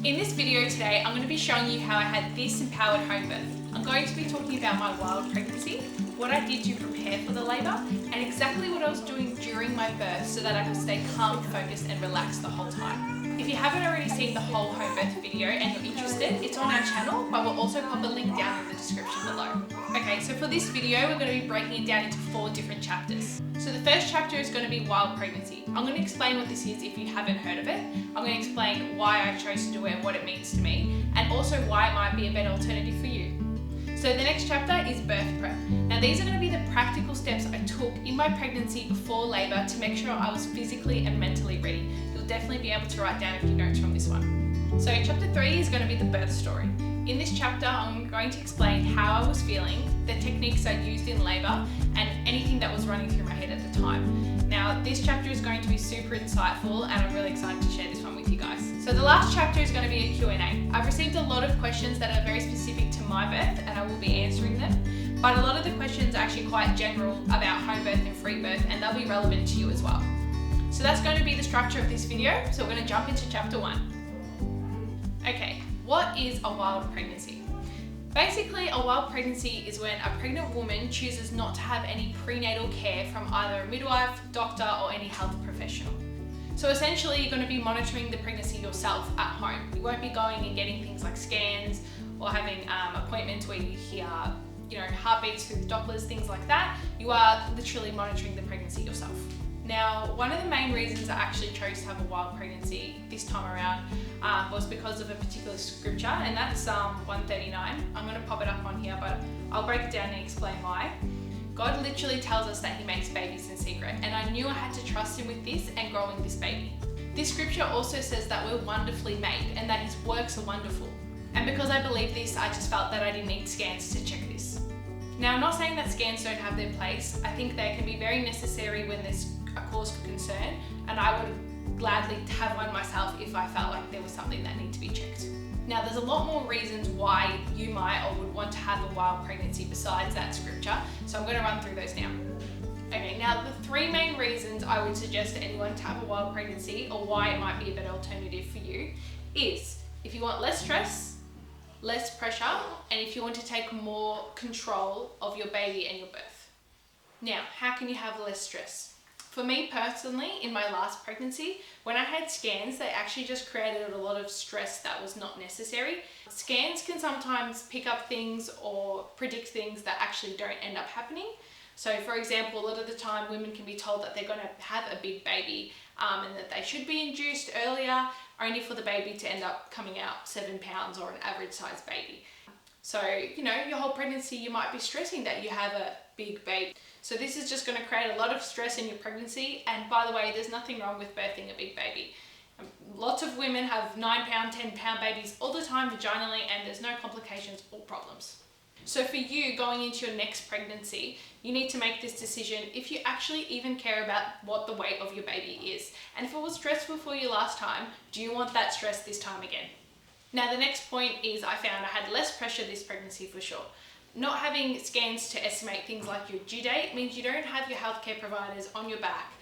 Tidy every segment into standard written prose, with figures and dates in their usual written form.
In this video today, I'm going to be showing you how I had this empowered home birth. I'm going to be talking about my wild pregnancy, what I did to prepare for the labour, and exactly what I was doing during my birth so that I could stay calm, focused and relaxed the whole time. If you haven't already seen the whole home birth video and you're interested, it's on our channel, but we'll also pop a link down in the description below. Okay, so for this video, we're going to be breaking it down into 4 different chapters. So the first chapter is going to be wild pregnancy. I'm going to explain what this is if you haven't heard of it. I'm going to explain why I chose to do it and what it means to me, and also why it might be a better alternative for you. So the next chapter is birth prep. Now these are going to be the practical steps I took in my pregnancy before labour to make sure I was physically and mentally ready. You'll definitely be able to write down a few notes from this one. So chapter 3 is going to be the birth story. In this chapter, I'm going to explain how I was feeling, the techniques I used in labour, and anything that was running through my head at the time. Now, this chapter is going to be super insightful, and I'm really excited to share this one with you guys. So the last chapter is going to be a Q&A. I've received a lot of questions that are very specific to my birth, and I will be answering them. But a lot of the questions are actually quite general about home birth and free birth, and they'll be relevant to you as well. So that's going to be the structure of this video. So we're going to jump into chapter 1. Okay. What is a wild pregnancy? Basically, a wild pregnancy is when a pregnant woman chooses not to have any prenatal care from either a midwife, doctor, or any health professional. So essentially, you're going to be monitoring the pregnancy yourself at home. You won't be going and getting things like scans or having appointments where you hear, heartbeats through the Dopplers, things like that. You are literally monitoring the pregnancy yourself. Now, one of the main reasons I actually chose to have a wild pregnancy this time around was because of a particular scripture, and that's Psalm 139. I'm going to pop it up on here, but I'll break it down and explain why. God literally tells us that He makes babies in secret, and I knew I had to trust Him with this and growing this baby. This scripture also says that we're wonderfully made and that His works are wonderful. And because I believe this, I just felt that I didn't need scans to check this. Now, I'm not saying that scans don't have their place. I think they can be very necessary when there's a cause for concern, and I would gladly have one myself if I felt like there was something that needed to be checked. Now, there's a lot more reasons why you might or would want to have a wild pregnancy besides that scripture, so I'm going to run through those now. Okay, now the 3 main reasons I would suggest to anyone to have a wild pregnancy, or why it might be a better alternative for you, is if you want less stress, less pressure, and if you want to take more control of your baby and your birth. Now, how can you have less stress? For me personally, in my last pregnancy, when I had scans, they actually just created a lot of stress that was not necessary. Scans can sometimes pick up things or predict things that actually don't end up happening. So for example, a lot of the time women can be told that they're going to have a big baby and that they should be induced earlier, only for the baby to end up coming out 7 pounds or an average size baby. So, your whole pregnancy, you might be stressing that you have a big baby. So this is just going to create a lot of stress in your pregnancy. And by the way, there's nothing wrong with birthing a big baby. Lots of women have 9 pound, 10 pound babies all the time vaginally, and there's no complications or problems. So for you going into your next pregnancy, you need to make this decision if you actually even care about what the weight of your baby is. And if it was stressful for you last time, do you want that stress this time again? Now the next point is I found I had less pressure this pregnancy for sure. Not having scans to estimate things like your due date means you don't have your healthcare providers on your back.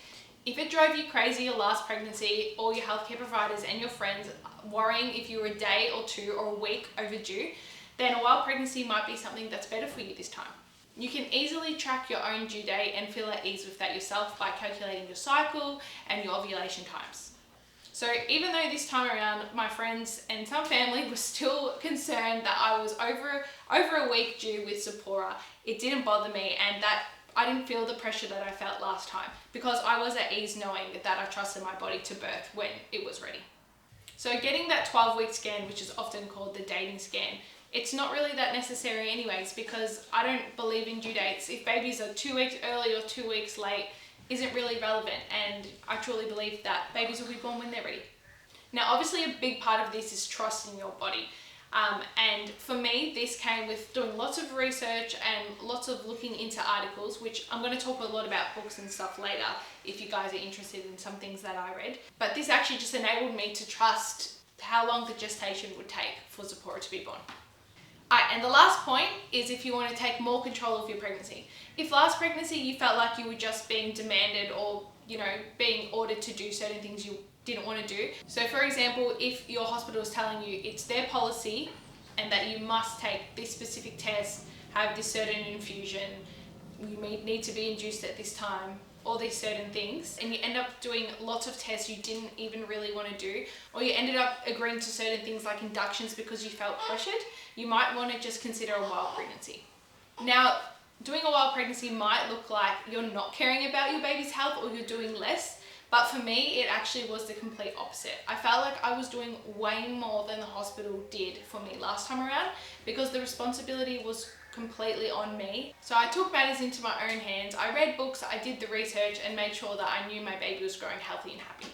If it drove you crazy your last pregnancy, all your healthcare providers and your friends worrying if you were a day or 2 or a week overdue, then a wild pregnancy might be something that's better for you this time. You can easily track your own due date and feel at ease with that yourself by calculating your cycle and your ovulation times. So even though this time around my friends and some family were still concerned that I was over a week due with Sephora, it didn't bother me, and that I didn't feel the pressure that I felt last time because I was at ease knowing that I trusted my body to birth when it was ready. So getting that 12-week scan, which is often called the dating scan, it's not really that necessary anyways because I don't believe in due dates. If babies are 2 weeks early or 2 weeks late, isn't really relevant, and I truly believe that babies will be born when they're ready. Now obviously a big part of this is trusting your body, and for me this came with doing lots of research and lots of looking into articles, which I'm going to talk a lot about books and stuff later if you guys are interested in some things that I read. But this actually just enabled me to trust how long the gestation would take for Sephora to be born. And the last point is if you want to take more control of your pregnancy. If last pregnancy you felt like you were just being demanded or being ordered to do certain things you didn't want to do. So for example, if your hospital is telling you it's their policy and that you must take this specific test, have this certain infusion, you need to be induced at this time, all these certain things, and you end up doing lots of tests you didn't even really want to do, or you ended up agreeing to certain things like inductions because you felt pressured, you might want to just consider a wild pregnancy. Now, doing a wild pregnancy might look like you're not caring about your baby's health or you're doing less, but for me, it actually was the complete opposite. I felt like I was doing way more than the hospital did for me last time around because the responsibility was completely on me. So I took matters into my own hands. I read books, I did the research, and made sure that I knew my baby was growing healthy and happy.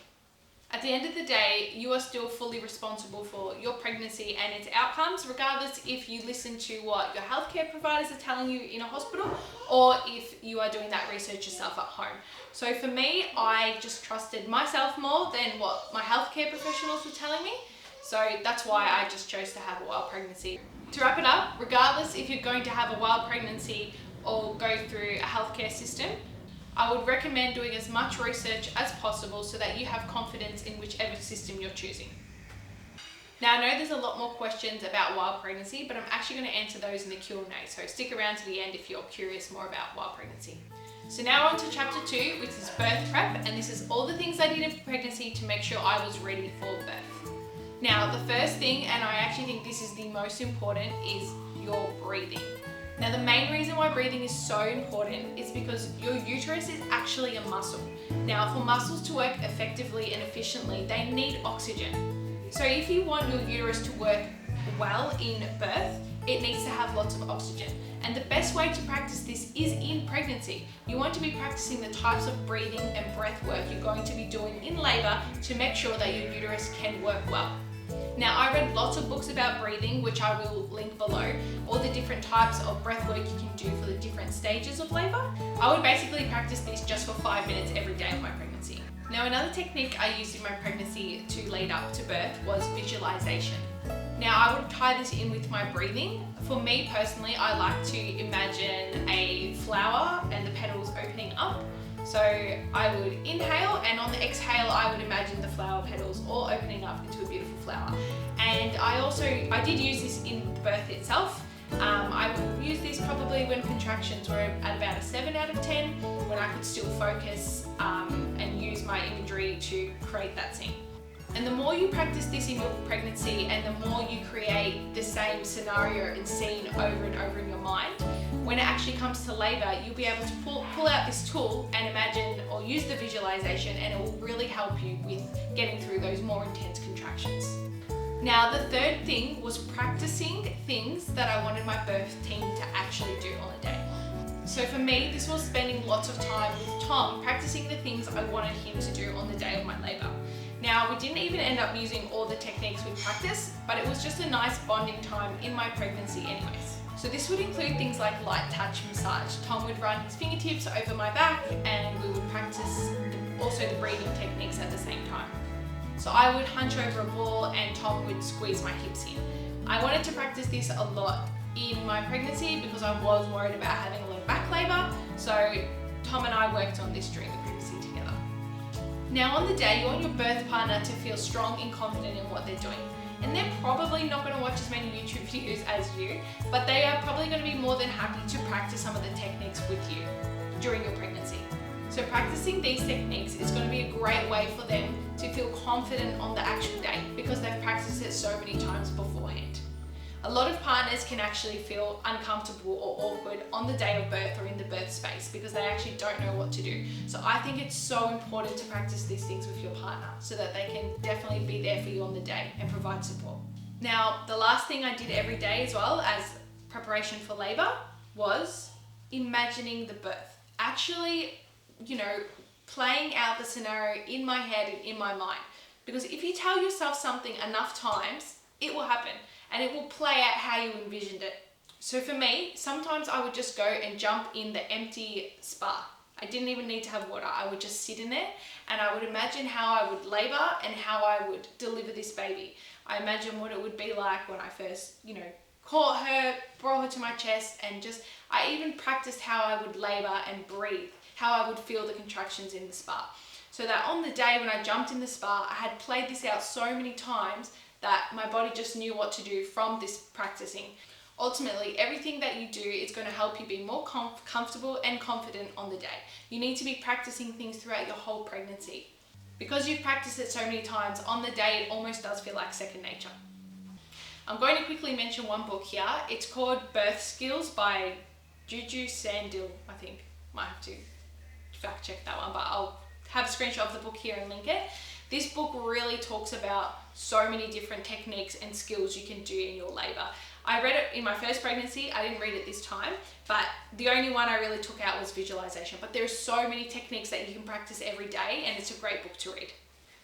At the end of the day, you are still fully responsible for your pregnancy and its outcomes, regardless if you listen to what your healthcare providers are telling you in a hospital or if you are doing that research yourself at home. So for me, I just trusted myself more than what my healthcare professionals were telling me. So that's why I just chose to have a wild pregnancy. To wrap it up, regardless if you're going to have a wild pregnancy or go through a healthcare system, I would recommend doing as much research as possible so that you have confidence in whichever system you're choosing. Now, I know there's a lot more questions about wild pregnancy, but I'm actually going to answer those in the Q&A, so stick around to the end if you're curious more about wild pregnancy. So now on to chapter 2, which is birth prep, and this is all the things I did in pregnancy to make sure I was ready for birth. Now, the first thing, and I actually think this is the most important, is your breathing. Now, the main reason why breathing is so important is because your uterus is actually a muscle. Now, for muscles to work effectively and efficiently, they need oxygen. So if you want your uterus to work well in birth, it needs to have lots of oxygen. And the best way to practice this is in pregnancy. You want to be practicing the types of breathing and breath work you're going to be doing in labor to make sure that your uterus can work well. Now, I read lots of books about breathing, which I will link below, all the different types of breath work you can do for the different stages of labor. I would basically practice this just for 5 minutes every day of my pregnancy. Now, another technique I used in my pregnancy to lead up to birth was visualization. Now, I would tie this in with my breathing. For me personally, I like to imagine a flower and the petals opening up. So I would inhale, and on the exhale, I would imagine the flower petals all opening up into a beautiful flower. And I did use this in the birth itself. I would use this probably when contractions were at about a 7 out of 10, when I could still focus and use my imagery to create that scene. And the more you practice this in your pregnancy and the more you create the same scenario and scene over and over in your mind, when it actually comes to labor, you'll be able to pull out this tool and imagine or use the visualization, and it will really help you with getting through those more intense contractions. Now, the third thing was practicing things that I wanted my birth team to actually do on the day. So for me, this was spending lots of time with Tom practicing the things I wanted him to do on the day of my labor. Now, we didn't even end up using all the techniques we practiced, but it was just a nice bonding time in my pregnancy anyways. So this would include things like light touch massage. Tom would run his fingertips over my back, and we would practice also the breathing techniques at the same time. So I would hunch over a ball and Tom would squeeze my hips in. I wanted to practice this a lot in my pregnancy because I was worried about having a lot of back labor. So Tom and I worked on this during the pregnancy together. Now, on the day, you want your birth partner to feel strong and confident in what they're doing. And they're probably not going to watch as many YouTube videos as you, but they are probably going to be more than happy to practice some of the techniques with you during your pregnancy. So practicing these techniques is going to be a great way for them to feel confident on the actual day because they've practiced it so many times beforehand. A lot of partners can actually feel uncomfortable or awkward on the day of birth or in the birth space because they actually don't know what to do. So I think it's so important to practice these things with your partner so that they can definitely be there for you on the day and provide support. Now, the last thing I did every day as well as preparation for labor was imagining the birth. Actually, playing out the scenario in my head and in my mind. Because if you tell yourself something enough times, it will happen. And it will play out how you envisioned it. So for me, sometimes I would just go and jump in the empty spa. I didn't even need to have water. I would just sit in there and I would imagine how I would labor and how I would deliver this baby. I imagine what it would be like when I first, caught her, brought her to my chest, and I even practiced how I would labor and breathe, how I would feel the contractions in the spa. so that on the day when I jumped in the spa, I had played this out so many times that my body just knew what to do from this practicing. Ultimately, everything that you do is going to help you be more comfortable and confident on the day. You need to be practicing things throughout your whole pregnancy. Because you've practiced it so many times, on the day it almost does feel like second nature. I'm going to quickly mention one book here. It's called Birth Skills by Juju Sandil, I think. Might have to fact check that one, but I'll have a screenshot of the book here and link it. This book really talks about so many different techniques and skills you can do in your labour. I read it in my first pregnancy. I didn't read it this time, but the only one I really took out was visualization. But there's so many techniques that you can practice every day, and it's a great book to read.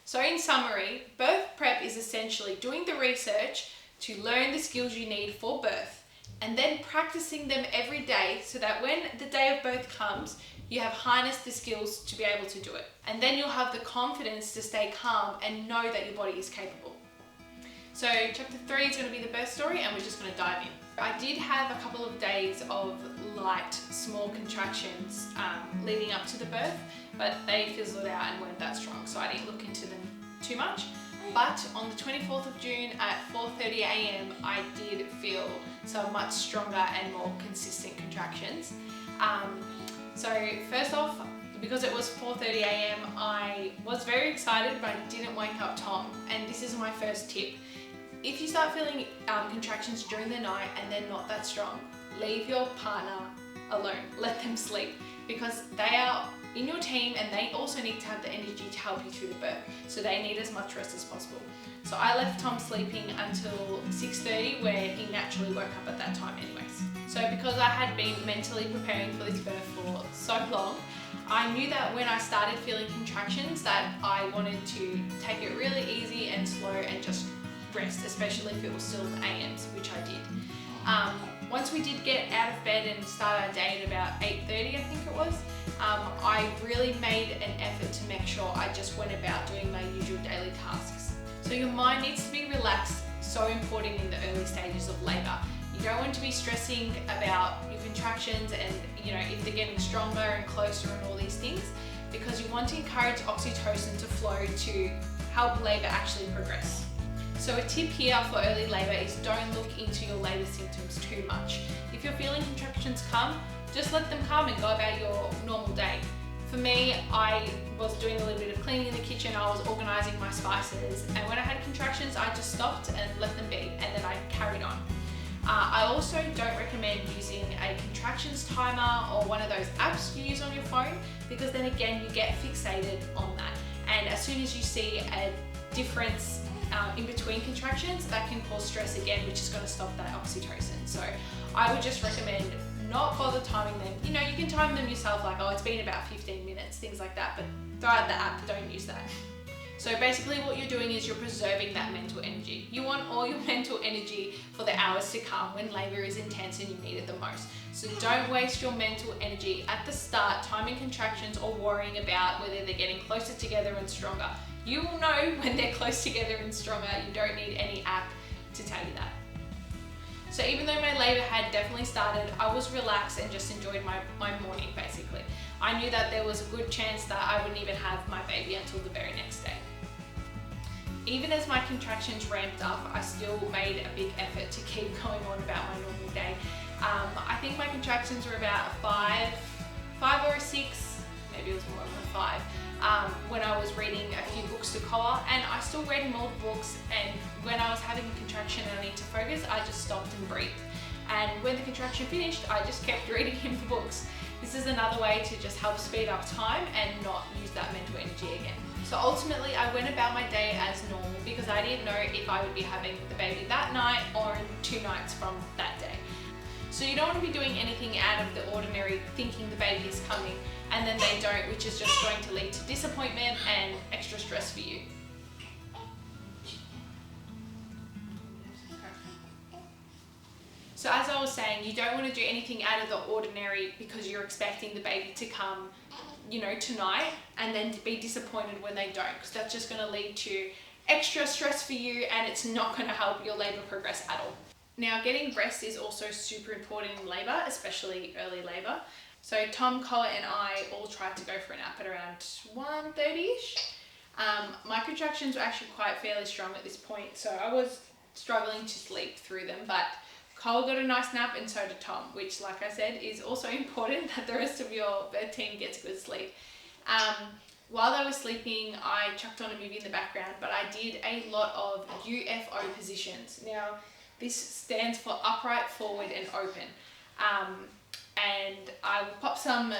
So in summary, birth prep is essentially doing the research to learn the skills you need for birth, and then practicing them every day so that when the day of birth comes, you have harnessed the skills to be able to do it. And then you'll have the confidence to stay calm and know that your body is capable. So chapter 3 is going to be the birth story, and we're just going to dive in. I did have a couple of days of light, small contractions leading up to the birth, but they fizzled out and weren't that strong, so I didn't look into them too much. But on the 24th of June at 4:30 a.m, I did feel some much stronger and more consistent contractions. So first off, because it was 4:30 a.m, I was very excited, but I didn't wake up Tom. And this is my first tip. If you start feeling contractions during the night and they're not that strong, leave your partner alone. Let them sleep, because they are in your team and they also need to have the energy to help you through the birth. So they need as much rest as possible. So I left Tom sleeping until 6:30, where he naturally woke up at that time anyways. So because I had been mentally preparing for this birth for so long, I knew that when I started feeling contractions that I wanted to take it really easy and slow and just rest, especially if it was still AMs, which I did. Once we did get out of bed and start our day at about 8:30, I think it was, I really made an effort to make sure I just went about doing my usual daily tasks. So your mind needs to be relaxed, so important in the early stages of labour. You don't want to be stressing about your contractions and if they're getting stronger and closer and all these things, because you want to encourage oxytocin to flow to help labour actually progress. So a tip here for early labour is don't look into your labour symptoms too much. If you're feeling contractions come, just let them come and go about your normal day. For me, I was doing a little bit of cleaning in the kitchen, I was organising my spices, and when I had contractions I just stopped and let them be, and then I carried on. I also don't recommend using a contractions timer or one of those apps you use on your phone, because then again you get fixated on that, and as soon as you see a difference in between contractions, that can cause stress again, which is going to stop that oxytocin. So I would just recommend not bother timing them. You can time them yourself, like, oh, it's been about 15 minutes, things like that, but throw out the app, don't use that. So basically what you're doing is you're preserving that mental energy. You want all your mental energy for the hours to come when labour is intense and you need it the most. So don't waste your mental energy at the start timing contractions or worrying about whether they're getting closer together and stronger. You will know when they're close together and stronger. You don't need any app to tell you that. So even though my labour had definitely started, I was relaxed and just enjoyed my morning basically. I knew that there was a good chance that I wouldn't even have my baby until the very next day. Even as my contractions ramped up, I still made a big effort to keep going on about my normal day. I think my contractions were about a 5 or a 6, maybe it was more than a 5, when I was reading a few books to co-op, and I still read more books, and when I was having a contraction and I need to focus, I just stopped and breathed. And when the contraction finished, I just kept reading him the books. This is another way to just help speed up time and not use that mental energy again. So ultimately I went about my day as normal, because I didn't know if I would be having the baby that night or in 2 nights from that day. So you don't want to be doing anything out of the ordinary, thinking the baby is coming and then they don't, which is just going to lead to disappointment and extra stress for you. So as I was saying, you don't want to do anything out of the ordinary because you're expecting the baby to come, tonight, and then be disappointed when they don't, because that's just going to lead to extra stress for you, and it's not going to help your labour progress at all. Now, getting rest is also super important in labour, especially early labour. So Tom, Colin and I all tried to go for a nap at around 1:30ish. My contractions were actually quite fairly strong at this point, so I was struggling to sleep through them, but Cole got a nice nap and so did Tom, which, like I said, is also important that the rest of your birth team gets good sleep. While they were sleeping, I chucked on a movie in the background, but I did a lot of UFO positions. Now, this stands for upright, forward and open. And I will pop some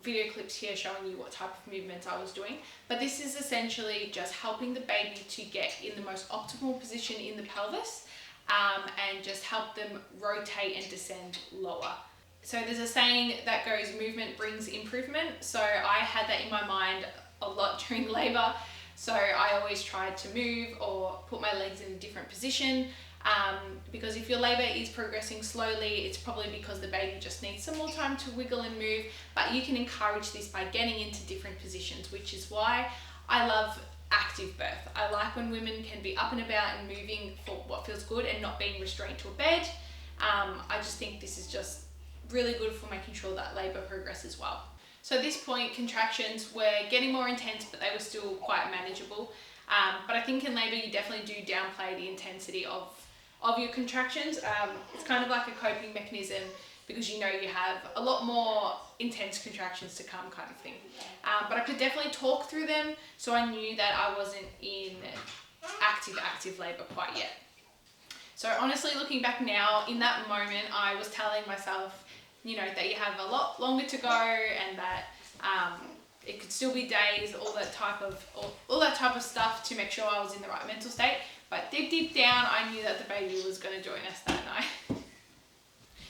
video clips here showing you what type of movements I was doing. But this is essentially just helping the baby to get in the most optimal position in the pelvis, and just help them rotate and descend lower. So there's a saying that goes, movement brings improvement. So I had that in my mind a lot during labour. So I always tried to move or put my legs in a different position. Because if your labour is progressing slowly, it's probably because the baby just needs some more time to wiggle and move, but you can encourage this by getting into different positions, which is why I love active birth. I like when women can be up and about and moving for what feels good and not being restrained to a bed. I just think this is just really good for making sure that labour progresses well. So at this point, contractions were getting more intense, but they were still quite manageable. But I think in labour you definitely do downplay the intensity of your contractions. It's kind of like a coping mechanism because you know you have a lot more intense contractions to come, kind of thing. But I could definitely talk through them, so I knew that I wasn't in active labour quite yet. So honestly, looking back now, in that moment I was telling myself, you know, that you have a lot longer to go and that it could still be days, all that type of stuff to make sure I was in the right mental state. But deep down, I knew that the baby was going to join us that night.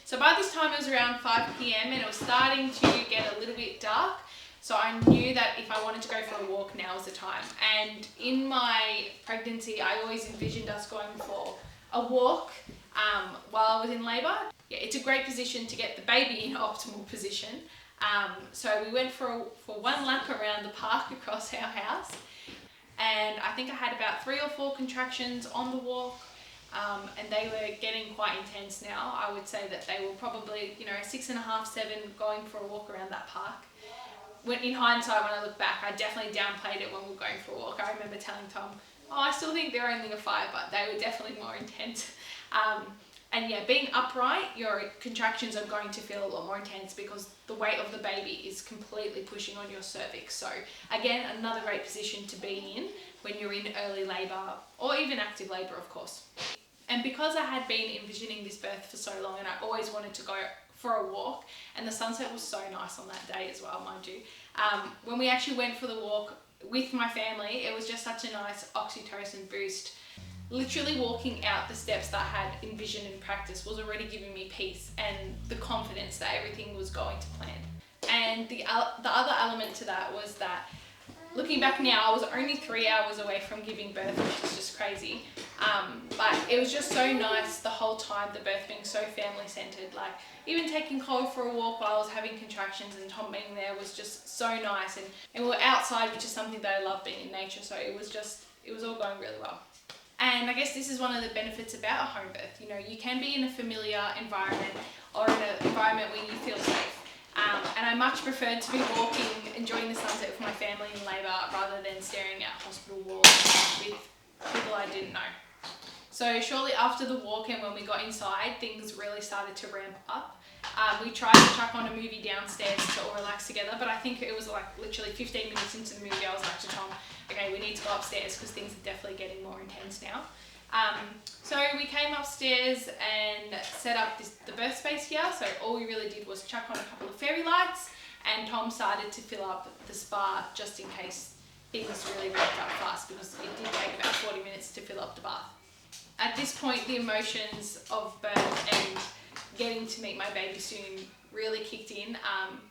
So by this time it was around 5 p.m. and it was starting to get a little bit dark. So I knew that if I wanted to go for a walk, now was the time. And in my pregnancy, I always envisioned us going for a walk while I was in labour. Yeah, it's a great position to get the baby in optimal position. So we went for one lap around the park across our house. And I think I had about 3 or 4 contractions on the walk, and they were getting quite intense now. I would say that they were probably, 6.5, 7 going for a walk around that park. In hindsight, when I look back, I definitely downplayed it when we were going for a walk. I remember telling Tom, I still think they're only a 5, but they were definitely more intense. And yeah, being upright, your contractions are going to feel a lot more intense because the weight of the baby is completely pushing on your cervix. So again, another great position to be in when you're in early labour or even active labour, of course. And because I had been envisioning this birth for so long and I always wanted to go for a walk, and the sunset was so nice on that day as well, mind you. When we actually went for the walk with my family, it was just such a nice oxytocin boost. Literally walking out the steps that I had envisioned in practice was already giving me peace and the confidence that everything was going to plan. And the other element to that was that, looking back now, I was only 3 hours away from giving birth, which is just crazy. But it was just so nice the whole time, the birth being so family-centered. Like, even taking Cole for a walk while I was having contractions and Tom being there was just so nice. And we were outside, which is something that I love, being in nature, so it was all going really well. And I guess this is one of the benefits about a home birth. You can be in a familiar environment or in an environment where you feel safe. And I much preferred to be walking, enjoying the sunset with my family in labour rather than staring at hospital walls with people I didn't know. So shortly after the walk and when we got inside, things really started to ramp up. We tried to chuck on a movie downstairs to all relax together, but I think it was like literally 15 minutes into the movie I was like to Tom, okay, we need to go upstairs because things are definitely getting more intense now. So we came upstairs and set up the birth space here. So all we really did was chuck on a couple of fairy lights, and Tom started to fill up the spa just in case things really ramped up fast, because it did take about 40 minutes to fill up the bath. At this point, the emotions of birth and getting to meet my baby soon really kicked in,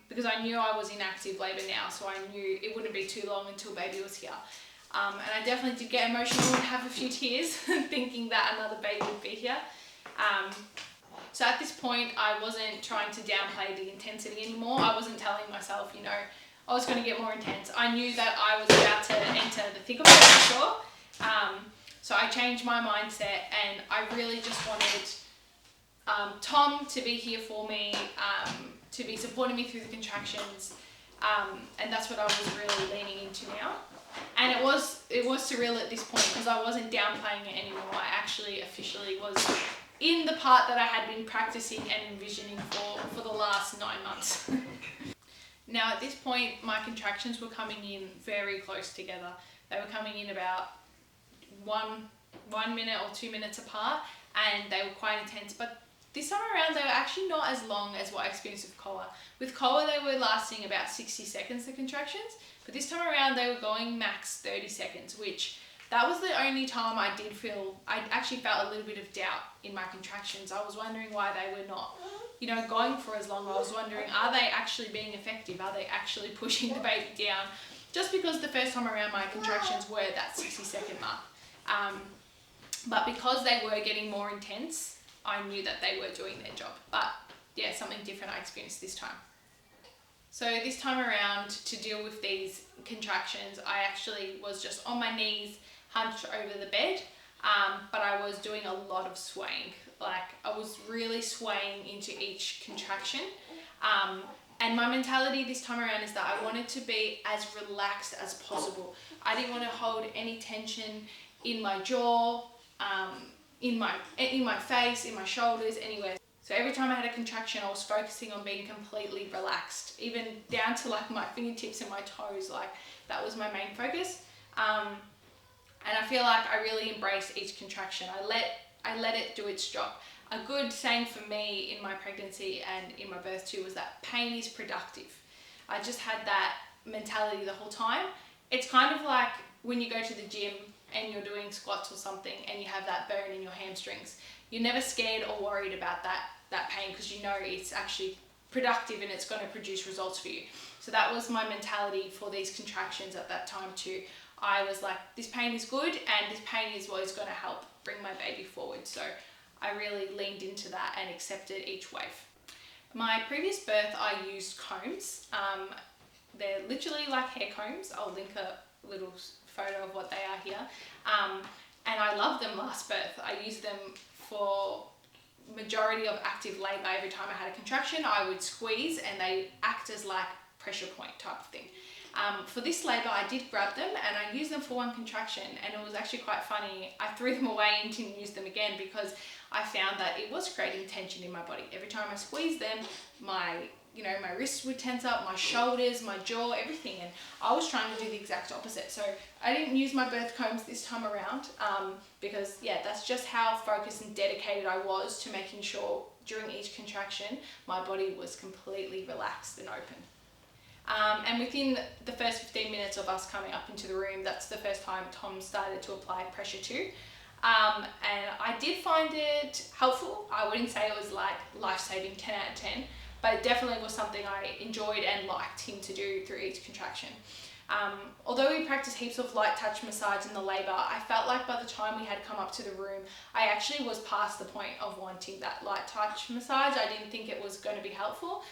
because I knew I was in active labour now, so I knew it wouldn't be too long until baby was here. And I definitely did get emotional and have a few tears thinking that another baby would be here. So at this point, I wasn't trying to downplay the intensity anymore. I wasn't telling myself, I was going to get more intense. I knew that I was about to enter the thick of it for sure. So I changed my mindset, and I really just wanted Tom to be here for me, to be supporting me through the contractions, and that's what I was really leaning into now. And it was surreal at this point because I wasn't downplaying it anymore. I actually officially was in the part that I had been practicing and envisioning for the last 9 months. Now at this point, my contractions were coming in very close together. They were coming in about 1 minute or 2 minutes apart, and they were quite intense. But this time around, they were actually not as long as what I experienced with COA. With COA, they were lasting about 60 seconds, the contractions. But this time around, they were going max 30 seconds, which that was the only time I actually felt a little bit of doubt in my contractions. I was wondering why they were not, going for as long. I was wondering, are they actually being effective? Are they actually pushing the baby down? Just because the first time around, my contractions were that 60-second mark. But because they were getting more intense, I knew that they were doing their job. But yeah, something different I experienced this time. So this time around, to deal with these contractions, I actually was just on my knees, hunched over the bed, but I was doing a lot of swaying. Like, I was really swaying into each contraction. And my mentality this time around is that I wanted to be as relaxed as possible. I didn't want to hold any tension in my jaw, in my face, in my shoulders, anywhere. So every time I had a contraction, I was focusing on being completely relaxed, even down to like my fingertips and my toes. Like, that was my main focus. And I feel like I really embraced each contraction. I let it do its job. A good saying for me in my pregnancy and in my birth too was that pain is productive. I just had that mentality the whole time. It's kind of like when you go to the gym and you're doing squats or something and you have that burn in your hamstrings. You're never scared or worried about that pain because you know it's actually productive and it's going to produce results for you. So that was my mentality for these contractions at that time too. I was like, this pain is good and this pain is what is going to help bring my baby forward. So I really leaned into that and accepted each wave. My previous birth, I used combs. They're literally like hair combs. I'll link a little photo of what they are here. And I loved them last birth. I used them for majority of active labour. Every time I had a contraction, I would squeeze and they act as like pressure point type of thing. For this labour, I did grab them and I used them for one contraction, and it was actually quite funny. I threw them away and didn't use them again because I found that it was creating tension in my body. Every time I squeezed them, my wrists would tense up, my shoulders, my jaw, everything, and I was trying to do the exact opposite. So I didn't use my birth combs this time around because that's just how focused and dedicated I was to making sure during each contraction my body was completely relaxed and open. And within the first 15 minutes of us coming up into the room, that's the first time Tom started to apply pressure too. And I did find it helpful. I wouldn't say it was like life-saving 10 out of 10, but it definitely was something I enjoyed and liked him to do through each contraction. Although we practiced heaps of light touch massage in the labour, I felt like by the time we had come up to the room, I actually was past the point of wanting that light touch massage. I didn't think it was going to be helpful.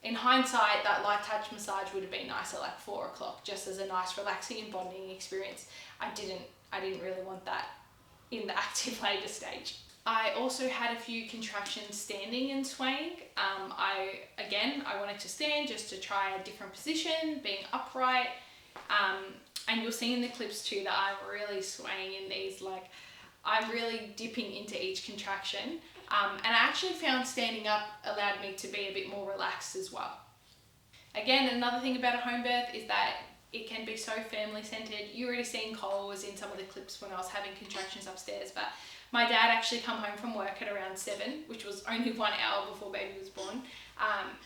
In hindsight, that light touch massage would have been nice at like 4 o'clock, just as a nice relaxing and bonding experience. I didn't really want that in the active labour stage. I also had a few contractions standing and swaying. I wanted to stand just to try a different position, being upright. And you'll see in the clips too that I'm really swaying in these, like I'm really dipping into each contraction. And I actually found standing up allowed me to be a bit more relaxed as well. Again, another thing about a home birth is that it can be so family centered. You already seen Cole was in some of the clips when I was having contractions upstairs, but my dad actually come home from work at around 7, which was only 1 hour before baby was born.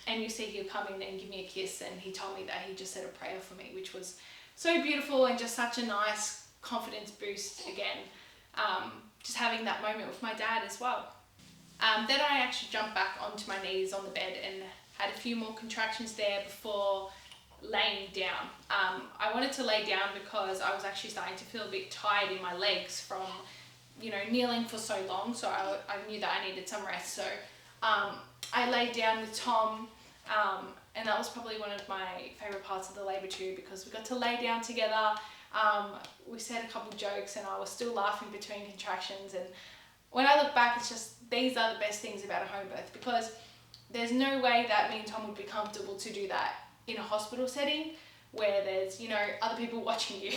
And you see he'll come in and give me a kiss, and he told me that he just said a prayer for me, which was so beautiful and just such a nice confidence boost again. Just having that moment with my dad as well. Then I actually jumped back onto my knees on the bed and had a few more contractions there before laying down. I wanted to lay down because I was actually starting to feel a bit tired in my legs from kneeling for so long, so I knew that I needed some rest. So I laid down with Tom, and that was probably one of my favourite parts of the labour too, because we got to lay down together. We said a couple of jokes and I was still laughing between contractions, and when I look back, it's just these are the best things about a home birth, because there's no way that me and Tom would be comfortable to do that in a hospital setting where there's, you know, other people watching you.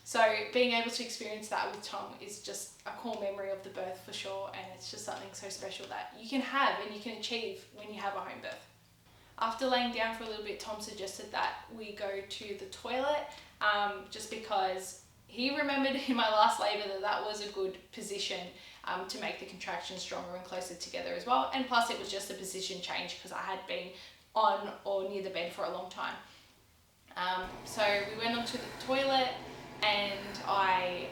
So being able to experience that with Tom is just a core memory of the birth for sure, and it's just something so special that you can have and you can achieve when you have a home birth. After laying down for a little bit, Tom suggested that we go to the toilet, just because he remembered in my last labour that was a good position to make the contractions stronger and closer together as well. And plus it was just a position change because I had been on or near the bed for a long time. So we went onto the toilet and I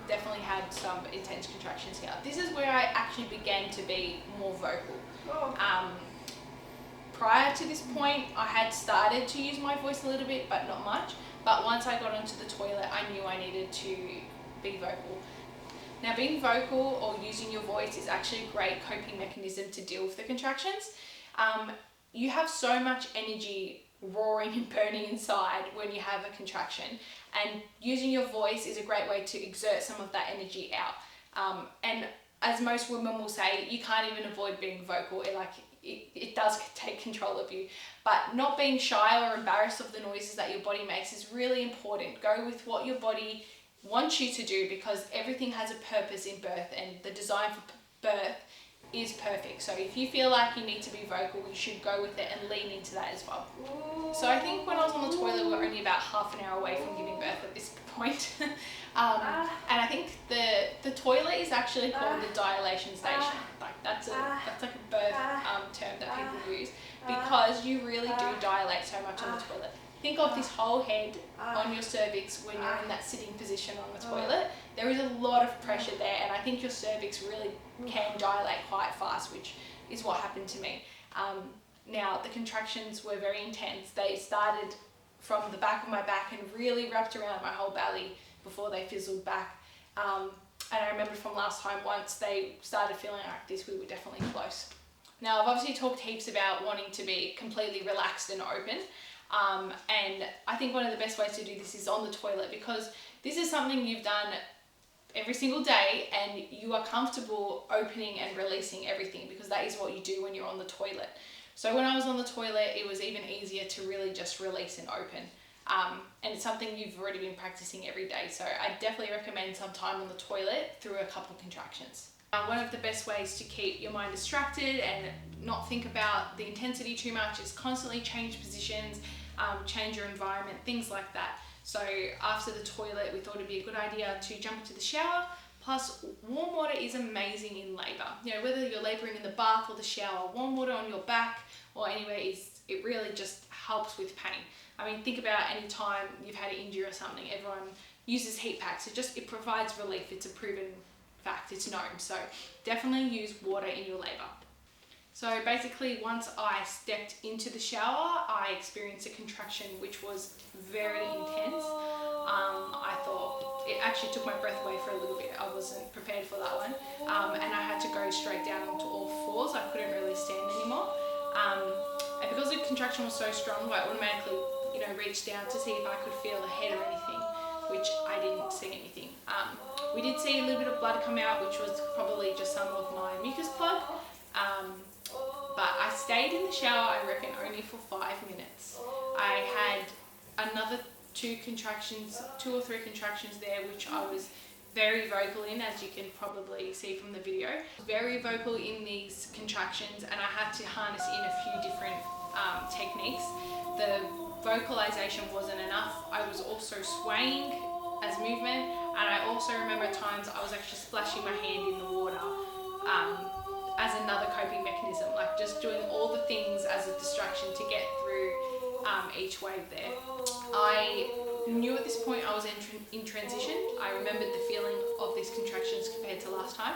definitely had some intense contractions here. This is where I actually began to be more vocal. Prior to this point, I had started to use my voice a little bit, but not much. But once I got onto the toilet, I knew I needed to be vocal. Now, being vocal or using your voice is actually a great coping mechanism to deal with the contractions. You have so much energy roaring and burning inside when you have a contraction, and using your voice is a great way to exert some of that energy out. And as most women will say, you can't even avoid being vocal. It does take control of you, but not being shy or embarrassed of the noises that your body makes is really important. Go with what your body wants you to do, because everything has a purpose in birth, and the design for birth is perfect. So if you feel like you need to be vocal, you should go with it and lean into that as well. So I think when I was on the toilet, we were only about half an hour away from giving birth at this point. And I think the toilet is actually called the dilation station. That's like a birth term that people use, because you really do dilate so much on the toilet. Think of this whole head on your cervix when you're in that sitting position on the toilet. There is a lot of pressure there, and I think your cervix really can dilate quite fast, which is what happened to me. Now, the contractions were very intense. They started from the back of my back and really wrapped around my whole belly before they fizzled back. And I remember from last time, once they started feeling like this, we were definitely close. Now, I've obviously talked heaps about wanting to be completely relaxed and open. And I think one of the best ways to do this is on the toilet, because this is something you've done every single day and you are comfortable opening and releasing everything, because that is what you do when you're on the toilet. So when I was on the toilet, it was even easier to really just release and open. And it's something you've already been practicing every day. So I definitely recommend some time on the toilet through a couple of contractions. One of the best ways to keep your mind distracted and not think about the intensity too much is constantly change positions, change your environment, things like that. So after the toilet, we thought it'd be a good idea to jump into the shower. Plus, warm water is amazing in labour. You know, whether you're labouring in the bath or the shower, warm water on your back or anywhere, it really just helps with pain. I mean, think about any time you've had an injury or something, everyone uses heat packs. It provides relief. It's a proven fact, it's known. So definitely use water in your labour. So basically, once I stepped into the shower, I experienced a contraction which was very intense. I thought it actually took my breath away for a little bit. I wasn't prepared for that one. And I had to go straight down onto all fours. I couldn't really stand anymore. And because the contraction was so strong, I automatically, reached down to see if I could feel the head or anything, which I didn't see anything. We did see a little bit of blood come out, which was probably just some of my mucus plug. But I stayed in the shower, I reckon, only for 5 minutes. I had another 2 or 3 contractions there, which I was very vocal in, as you can probably see from the video. Very vocal in these contractions, and I had to harness in a few different techniques. The vocalization wasn't enough. I was also swaying as movement, and I also remember times I was actually splashing my hand in the water as another coping mechanism, like just doing all the things as a distraction to get through each wave there. I knew at this point I was in transition. I remembered the feeling of these contractions compared to last time.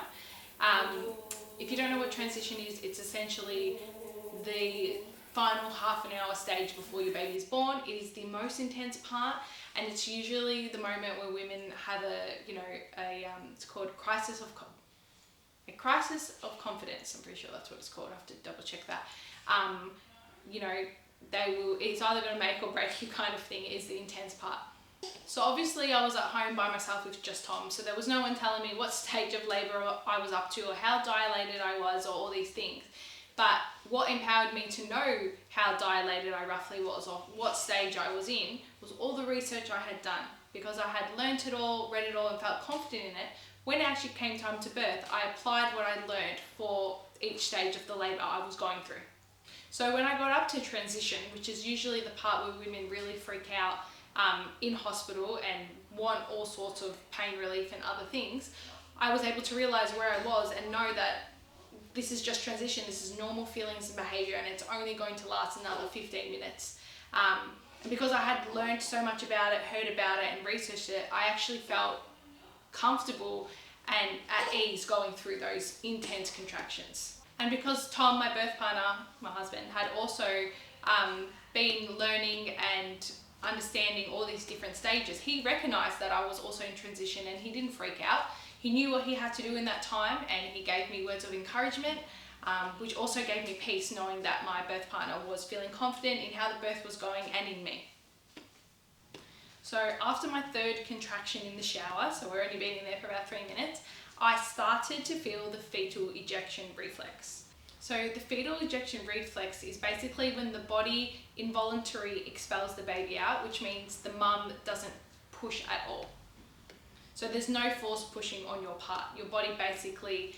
If you don't know what transition is, it's essentially the final half an hour stage before your baby is born. It is the most intense part, and it's usually the moment where women have it's called crisis of confidence. I'm pretty sure that's what it's called. I have to double check that. It's either going to make or break you kind of thing is the intense part. So obviously I was at home by myself with just Tom, so there was no one telling me what stage of labour I was up to or how dilated I was or all these things. But what empowered me to know how dilated I roughly was or what stage I was in was all the research I had done. Because I had learnt it all, read it all and felt confident in it, when it actually came time to birth, I applied what I learned for each stage of the labour I was going through. So when I got up to transition, which is usually the part where women really freak out in hospital and want all sorts of pain relief and other things, I was able to realise where I was and know that this is just transition, this is normal feelings and behaviour, and it's only going to last another 15 minutes. And because I had learned so much about it, heard about it and researched it, I actually felt comfortable and at ease going through those intense contractions. And because Tom, my birth partner, my husband, had also been learning and understanding all these different stages, he recognised that I was also in transition and he didn't freak out. He knew what he had to do in that time and he gave me words of encouragement, which also gave me peace knowing that my birth partner was feeling confident in how the birth was going and in me. So after my third contraction in the shower, so we're only been in there for about 3 minutes, I started to feel the fetal ejection reflex. So the fetal ejection reflex is basically when the body involuntarily expels the baby out, which means the mum doesn't push at all. So there's no force pushing on your part. Your body basically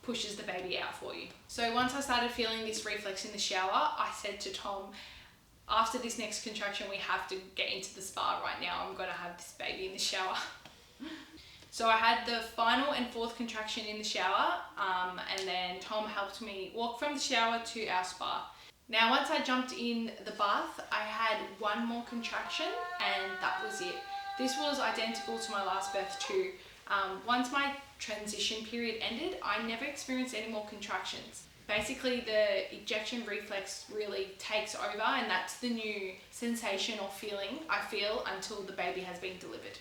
pushes the baby out for you. So once I started feeling this reflex in the shower, I said to Tom, after this next contraction, we have to get into the spa right now. I'm gonna have this baby in the shower. So I had the final and fourth contraction in the shower, and then Tom helped me walk from the shower to our spa. Now, once I jumped in the bath, I had one more contraction and that was it. This was identical to my last birth too. Once my transition period ended, I never experienced any more contractions. Basically, the ejection reflex really takes over and that's the new sensation or feeling I feel until the baby has been delivered.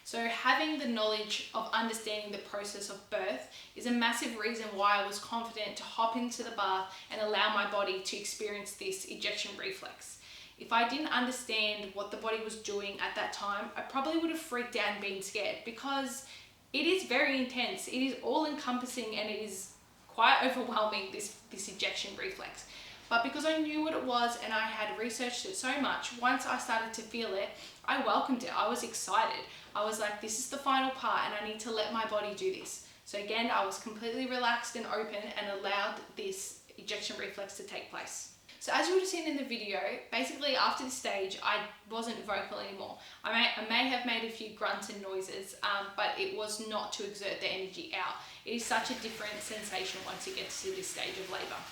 So having the knowledge of understanding the process of birth is a massive reason why I was confident to hop into the bath and allow my body to experience this ejection reflex. If I didn't understand what the body was doing at that time, I probably would have freaked out and been scared because it is very intense. It is all encompassing and it is quite overwhelming, this ejection reflex. But because I knew what it was and I had researched it so much, once I started to feel it, I welcomed it. I was excited. I was like, this is the final part and I need to let my body do this. So again, I was completely relaxed and open and allowed this ejection reflex to take place. So as you would have seen in the video, basically after this stage, I wasn't vocal anymore. I may have made a few grunts and noises, but it was not to exert the energy out. It is such a different sensation once it gets to this stage of labour.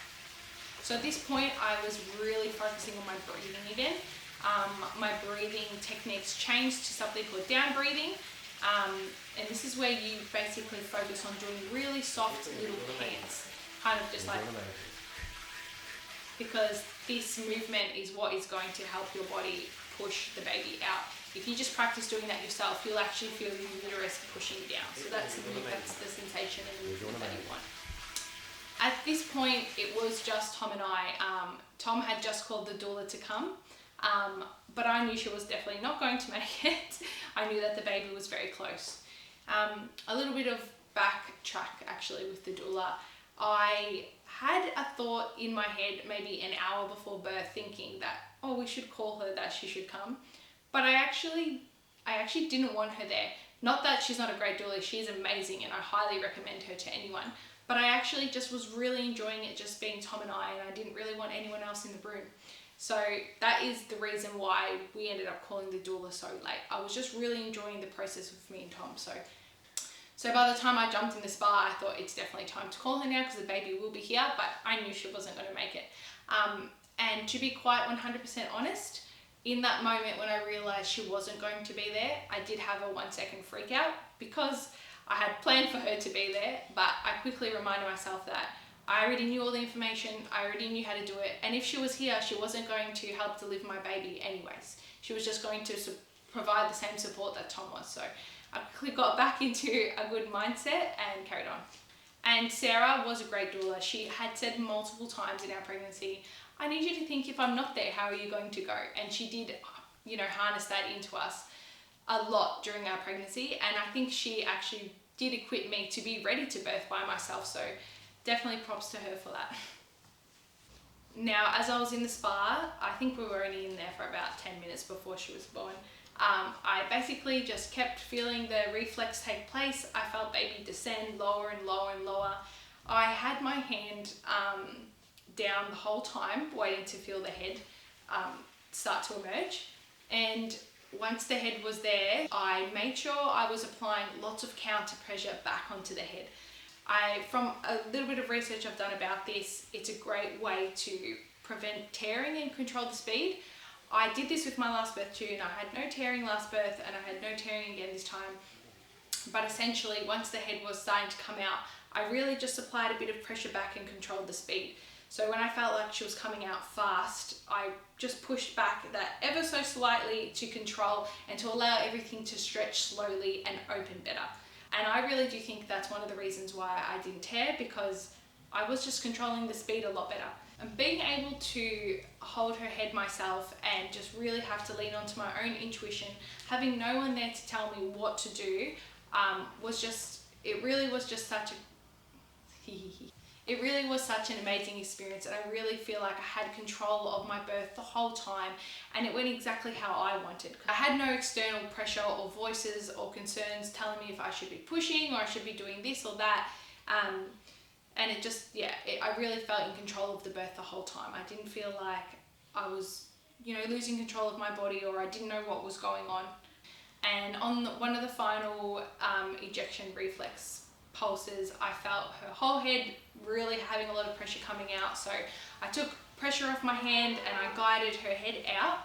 So at this point, I was really focusing on my breathing again. My breathing techniques changed to something called down breathing. And this is where you basically focus on doing really soft little pants, kind of just like, because this movement is what is going to help your body push the baby out. If you just practice doing that yourself, you'll actually feel your uterus pushing down. So that's the sensation and the movement that you want. At this point, it was just Tom and I. Tom had just called the doula to come, but I knew she was definitely not going to make it. I knew that the baby was very close. A little bit of backtrack actually with the doula. I had a thought in my head maybe an hour before birth thinking that, oh, we should call her, that she should come. But I actually didn't want her there. Not that she's not a great doula, she's amazing and I highly recommend her to anyone. But I actually just was really enjoying it just being Tom and I didn't really want anyone else in the room. So that is the reason why we ended up calling the doula so late. I was just really enjoying the process with me and Tom. So by the time I jumped in the spa, I thought it's definitely time to call her now because the baby will be here, but I knew she wasn't going to make it. And to be quite 100% honest, in that moment when I realised she wasn't going to be there, I did have a 1 second freak out because I had planned for her to be there, but I quickly reminded myself that I already knew all the information, I already knew how to do it, and if she was here, she wasn't going to help deliver my baby anyways. She was just going to provide the same support that Tom was. So I quickly got back into a good mindset and carried on. And Sarah was a great doula. She had said multiple times in our pregnancy, I need you to think if I'm not there, how are you going to go? And she did, harness that into us. a lot during our pregnancy, and I think she actually did equip me to be ready to birth by myself, so definitely props to her for that. Now, as I was in the spa, I think we were only in there for about 10 minutes before she was born. I basically just kept feeling the reflex take place. I felt baby descend lower and lower and lower. I had my hand down the whole time, waiting to feel the head start to emerge. And once the head was there, I made sure I was applying lots of counter pressure back onto the head. From a little bit of research I've done about this, it's a great way to prevent tearing and control the speed. I did this with my last birth too, and I had no tearing last birth, and I had no tearing again this time. But essentially, once the head was starting to come out, I really just applied a bit of pressure back and controlled the speed. So when I felt like she was coming out fast, I just pushed back that ever so slightly to control and to allow everything to stretch slowly and open better. And I really do think that's one of the reasons why I didn't tear, because I was just controlling the speed a lot better. And being able to hold her head myself and just really have to lean onto my own intuition, having no one there to tell me what to do, it really was such an amazing experience, and I really feel like I had control of my birth the whole time, and it went exactly how I wanted. I had no external pressure or voices or concerns telling me if I should be pushing or I should be doing this or that, and I really felt in control of the birth the whole time. I didn't feel like I was, losing control of my body, or I didn't know what was going on. And on one of the final ejection reflex pulses, I felt her whole head really having a lot of pressure coming out. So I took pressure off my hand and I guided her head out.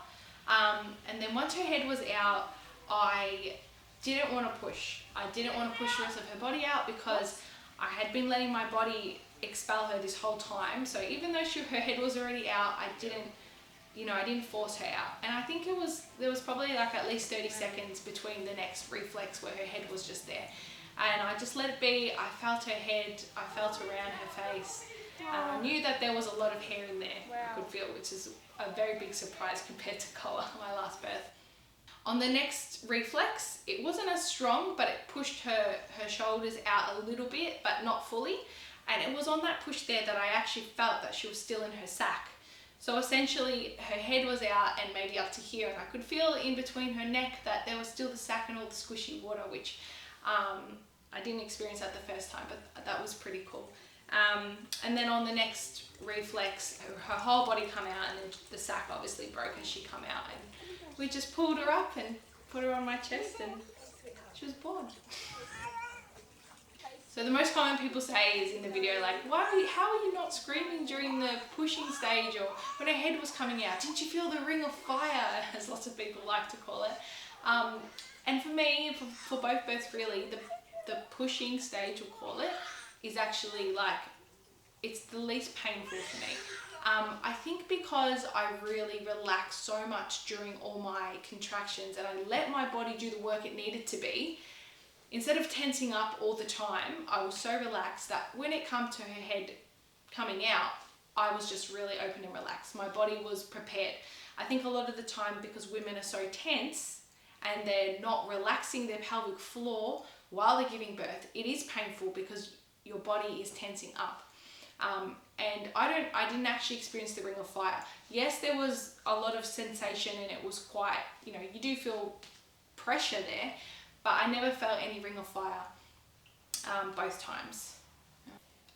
And then once her head was out, I didn't want to push. I didn't want to push the rest of her body out, because I had been letting my body expel her this whole time. So even though her head was already out, I didn't force her out. And I think there was probably like at least 30 seconds between the next reflex where her head was just there. And I just let it be. I felt her head, I felt around her face, and I knew that there was a lot of hair in there. I could feel, which is a very big surprise compared to Koa, my last birth. On the next reflex, it wasn't as strong, but it pushed her shoulders out a little bit, but not fully. And it was on that push there that I actually felt that she was still in her sac. So essentially her head was out and maybe up to here, and I could feel in between her neck that there was still the sac and all the squishy water, which I didn't experience that the first time, but that was pretty cool. And then on the next reflex, her whole body come out, and then the sac obviously broke as she come out, and we just pulled her up and put her on my chest, and she was born. So the most common people say is in the video, like, how are you not screaming during the pushing stage, or when her head was coming out? Didn't you feel the ring of fire, as lots of people like to call it? And for me, for both births really, the pushing stage, we'll call it, is actually like, it's the least painful for me. I think because I really relaxed so much during all my contractions, and I let my body do the work it needed to be, instead of tensing up all the time, I was so relaxed that when it came to her head coming out, I was just really open and relaxed. My body was prepared. I think a lot of the time, because women are so tense and they're not relaxing their pelvic floor while they're giving birth, it is painful because your body is tensing up. And I didn't actually experience the ring of fire. Yes, there was a lot of sensation, and it was quite, you do feel pressure there, but I never felt any ring of fire both times.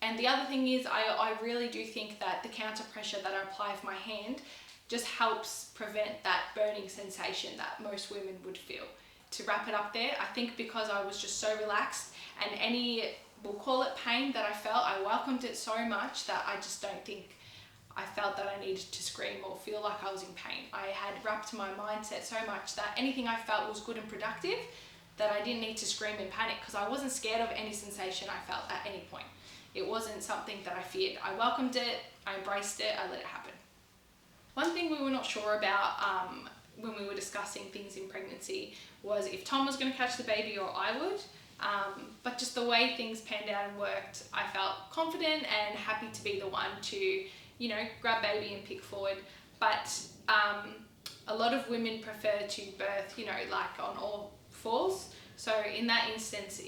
And the other thing is, I really do think that the counter pressure that I apply with my hand just helps prevent that burning sensation that most women would feel. To wrap it up there, I think because I was just so relaxed, and any, we'll call it pain that I felt, I welcomed it so much that I just don't think I felt that I needed to scream or feel like I was in pain. I had wrapped my mindset so much that anything I felt was good and productive, that I didn't need to scream in panic, because I wasn't scared of any sensation I felt at any point. It wasn't something that I feared. I welcomed it, I embraced it, I let it happen. One thing we were not sure about when we were discussing things in pregnancy was if Tom was going to catch the baby or I would. But just the way things panned out and worked, I felt confident and happy to be the one to, grab baby and pick forward. But a lot of women prefer to birth, like on falls. So in that instance,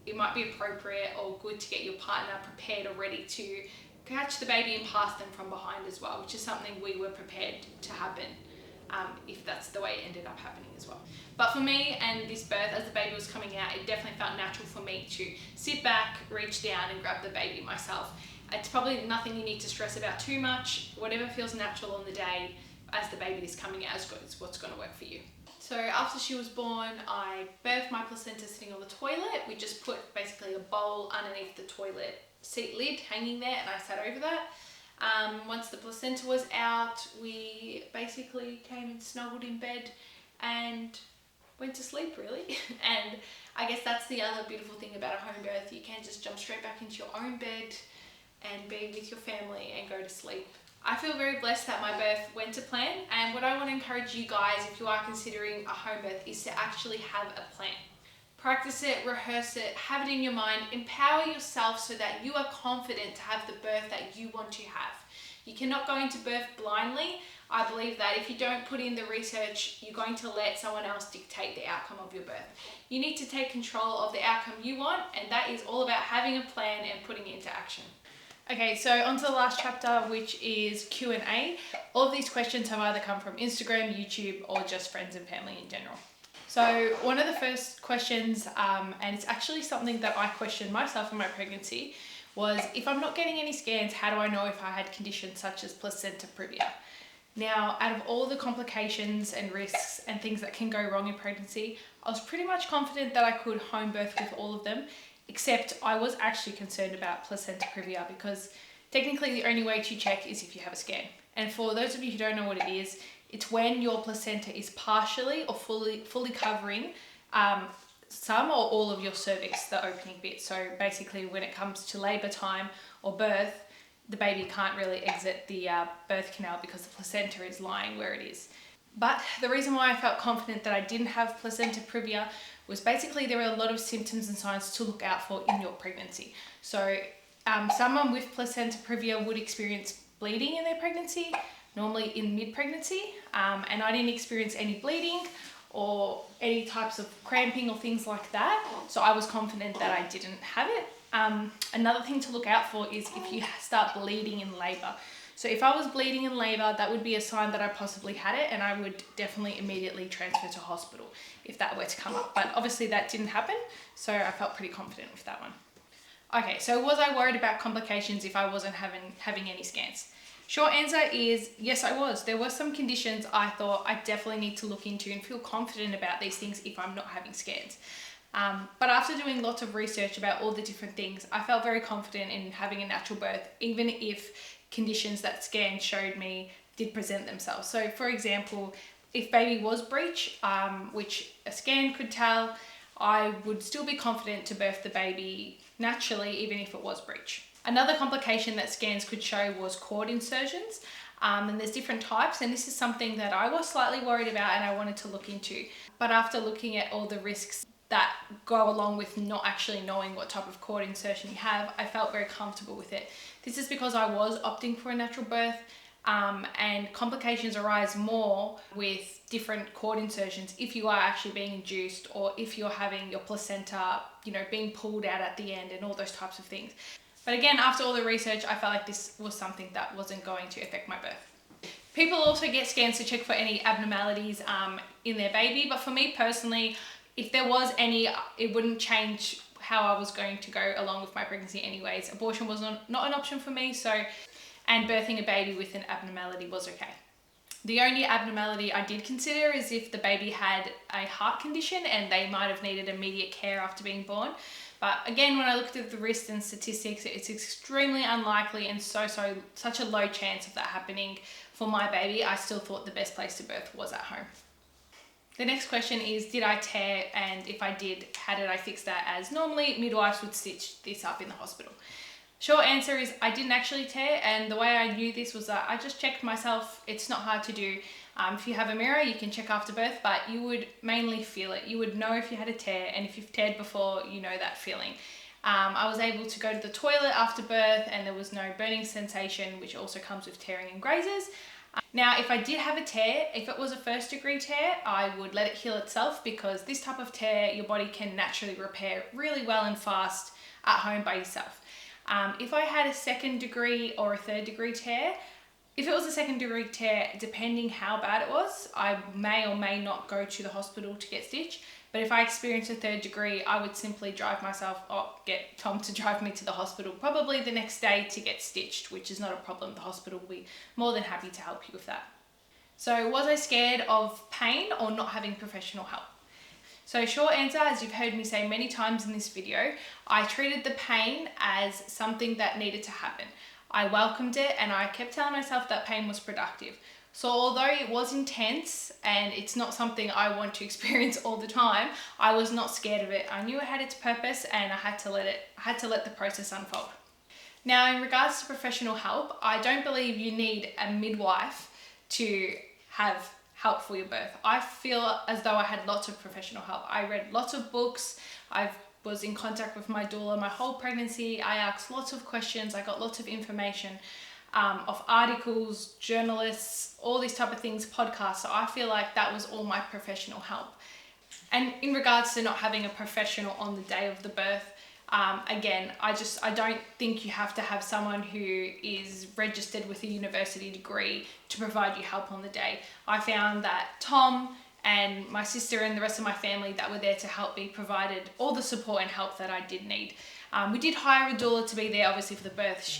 it might be appropriate or good to get your partner prepared or ready to catch the baby and pass them from behind as well, which is something we were prepared to happen if that's the way it ended up happening as well. But for me and this birth, as the baby was coming out, it definitely felt natural for me to sit back, reach down and grab the baby myself. It's probably nothing you need to stress about too much. Whatever feels natural on the day as the baby is coming out is what's going to work for you. So after she was born, I birthed my placenta sitting on the toilet. We just put basically a bowl underneath the toilet seat lid hanging there, and I sat over that. Once the placenta was out, we basically came and snuggled in bed and went to sleep really. And I guess that's the other beautiful thing about a home birth. You can just jump straight back into your own bed and be with your family and go to sleep. I feel very blessed that my birth went to plan, and what I want to encourage you guys, if you are considering a home birth, is to actually have a plan. Practice it, rehearse it, have it in your mind, empower yourself so that you are confident to have the birth that you want to have. You cannot go into birth blindly. I believe that if you don't put in the research, you're going to let someone else dictate the outcome of your birth. You need to take control of the outcome you want, and that is all about having a plan and putting it into action. Okay, so on to the last chapter, which is Q&A. All of these questions have either come from Instagram, YouTube, or just friends and family in general. So one of the first questions, and it's actually something that I questioned myself in my pregnancy, was if I'm not getting any scans, how do I know if I had conditions such as placenta previa? Now, out of all the complications and risks and things that can go wrong in pregnancy, I was pretty much confident that I could home birth with all of them, except I was actually concerned about placenta previa because technically the only way to check is if you have a scan. And for those of you who don't know what it is, it's when your placenta is partially or fully covering some or all of your cervix, the opening bit. So basically when it comes to labour time or birth, the baby can't really exit the birth canal because the placenta is lying where it is. But the reason why I felt confident that I didn't have placenta previa was basically there were a lot of symptoms and signs to look out for in your pregnancy. So someone with placenta previa would experience bleeding in their pregnancy, normally in mid-pregnancy, and I didn't experience any bleeding or any types of cramping or things like that, so I was confident that I didn't have it. Another thing to look out for is if you start bleeding in labour. So if I was bleeding in labour, that would be a sign that I possibly had it, and I would definitely immediately transfer to hospital if that were to come up. But obviously that didn't happen, so I felt pretty confident with that one. Okay, so was I worried about complications if I wasn't having any scans? Short answer is yes, I was. There were some conditions I thought I definitely need to look into and feel confident about these things if I'm not having scans. But after doing lots of research about all the different things, I felt very confident in having a natural birth, even if conditions that scans showed me did present themselves. So for example, if baby was breech, which a scan could tell, I would still be confident to birth the baby naturally, even if it was breech. Another complication that scans could show was cord insertions, and there's different types, and this is something that I was slightly worried about and I wanted to look into. But after looking at all the risks that go along with not actually knowing what type of cord insertion you have, I felt very comfortable with it. This is because I was opting for a natural birth, and complications arise more with different cord insertions if you are actually being induced or if you're having your placenta, being pulled out at the end and all those types of things. But again, after all the research, I felt like this was something that wasn't going to affect my birth. People also get scans to check for any abnormalities in their baby, but for me personally, if there was any, it wouldn't change how I was going to go along with my pregnancy anyways. Abortion was not an option for me, and birthing a baby with an abnormality was okay. The only abnormality I did consider is if the baby had a heart condition and they might have needed immediate care after being born. But again, when I looked at the risks and statistics, it's extremely unlikely and such a low chance of that happening for my baby. I still thought the best place to birth was at home. The next question is, did I tear? And if I did, how did I fix that? As normally midwives would stitch this up in the hospital. Short answer is I didn't actually tear, and the way I knew this was that I just checked myself. It's not hard to do. If you have a mirror, you can check after birth, but you would mainly feel it. You would know if you had a tear, and if you've teared before, you know that feeling. I was able to go to the toilet after birth, and there was no burning sensation, which also comes with tearing and grazes. Now, if I did have a tear, if it was a first degree tear, I would let it heal itself, because this type of tear, your body can naturally repair really well and fast at home by yourself. If I had a second degree or a third degree tear, if it was a second degree tear, depending how bad it was, I may or may not go to the hospital to get stitched. But if I experienced a third degree, I would simply drive myself, or get Tom to drive me to the hospital, probably the next day, to get stitched, which is not a problem. The hospital will be more than happy to help you with that. So was I scared of pain or not having professional help? So short answer, as you've heard me say many times in this video, I treated the pain as something that needed to happen. I welcomed it, and I kept telling myself that pain was productive. So although it was intense and it's not something I want to experience all the time, I was not scared of it. I knew it had its purpose, and I had to let the process unfold. Now, in regards to professional help, I don't believe you need a midwife to have help for your birth. I feel as though I had lots of professional help. I read lots of books. I was in contact with my doula my whole pregnancy. I asked lots of questions. I got lots of information. Of articles, journalists, all these type of things, podcasts. So I feel like that was all my professional help. And in regards to not having a professional on the day of the birth, again, I don't think you have to have someone who is registered with a university degree to provide you help on the day. I found that Tom and my sister and the rest of my family that were there to help me provided all the support and help that I did need. We did hire a doula to be there, obviously, for the birth.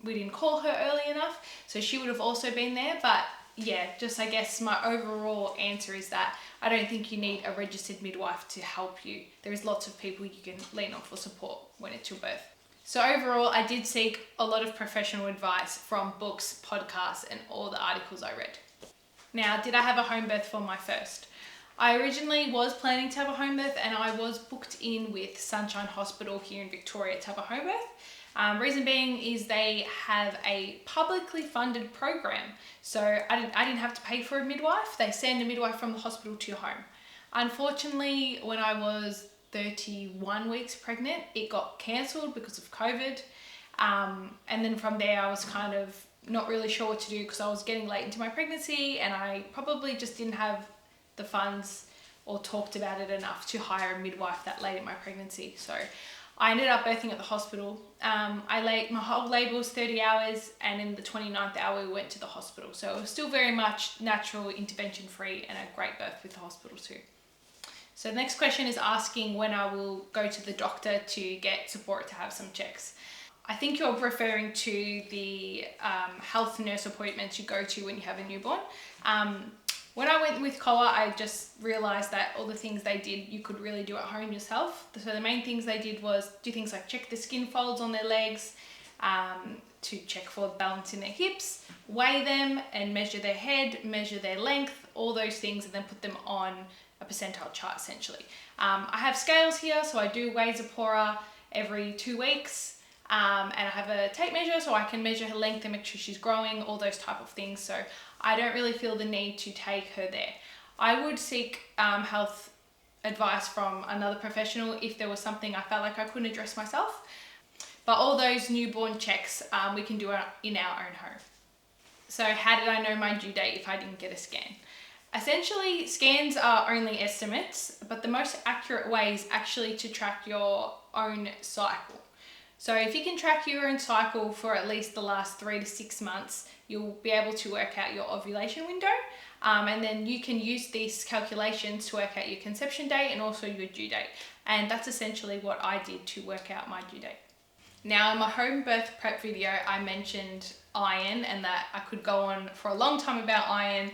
We didn't call her early enough, so she would have also been there. But yeah, just I guess my overall answer is that I don't think you need a registered midwife to help you. There is lots of people you can lean on for support when it's your birth. So overall, I did seek a lot of professional advice from books, podcasts, and all the articles I read. Now, did I have a home birth for my first? I originally was planning to have a home birth, and I was booked in with Sunshine Hospital here in Victoria to have a home birth. Reason being is they have a publicly funded program. So I didn't have to pay for a midwife. They send a midwife from the hospital to your home. Unfortunately, when I was 31 weeks pregnant, it got cancelled because of COVID. And then from there, I was kind of not really sure what to do, because I was getting late into my pregnancy, and I probably just didn't have the funds or talked about it enough to hire a midwife that late in my pregnancy. So I ended up birthing at the hospital. My whole labour was 30 hours, and in the 29th hour we went to the hospital. So it was still very much natural, intervention free, and a great birth with the hospital too. So the next question is asking when I will go to the doctor to get support to have some checks. I think you're referring to the health nurse appointments you go to when you have a newborn. When I went with Koa, I just realised that all the things they did, you could really do at home yourself. So the main things they did was do things like check the skin folds on their legs, to check for balance in their hips, weigh them and measure their head, measure their length, all those things, and then put them on a percentile chart essentially. I have scales here, so I do weigh Zipporah every 2 weeks. And I have a tape measure, so I can measure her length and make sure she's growing, all those type of things. So I don't really feel the need to take her there. I would seek health advice from another professional if there was something I felt like I couldn't address myself. But all those newborn checks we can do in our own home. So how did I know my due date if I didn't get a scan? Essentially, scans are only estimates, but the most accurate way is actually to track your own cycle. So if you can track your own cycle for at least the last 3 to 6 months, you'll be able to work out your ovulation window. And then you can use these calculations to work out your conception date and also your due date. And that's essentially what I did to work out my due date. Now, in my home birth prep video, I mentioned iron, and that I could go on for a long time about iron,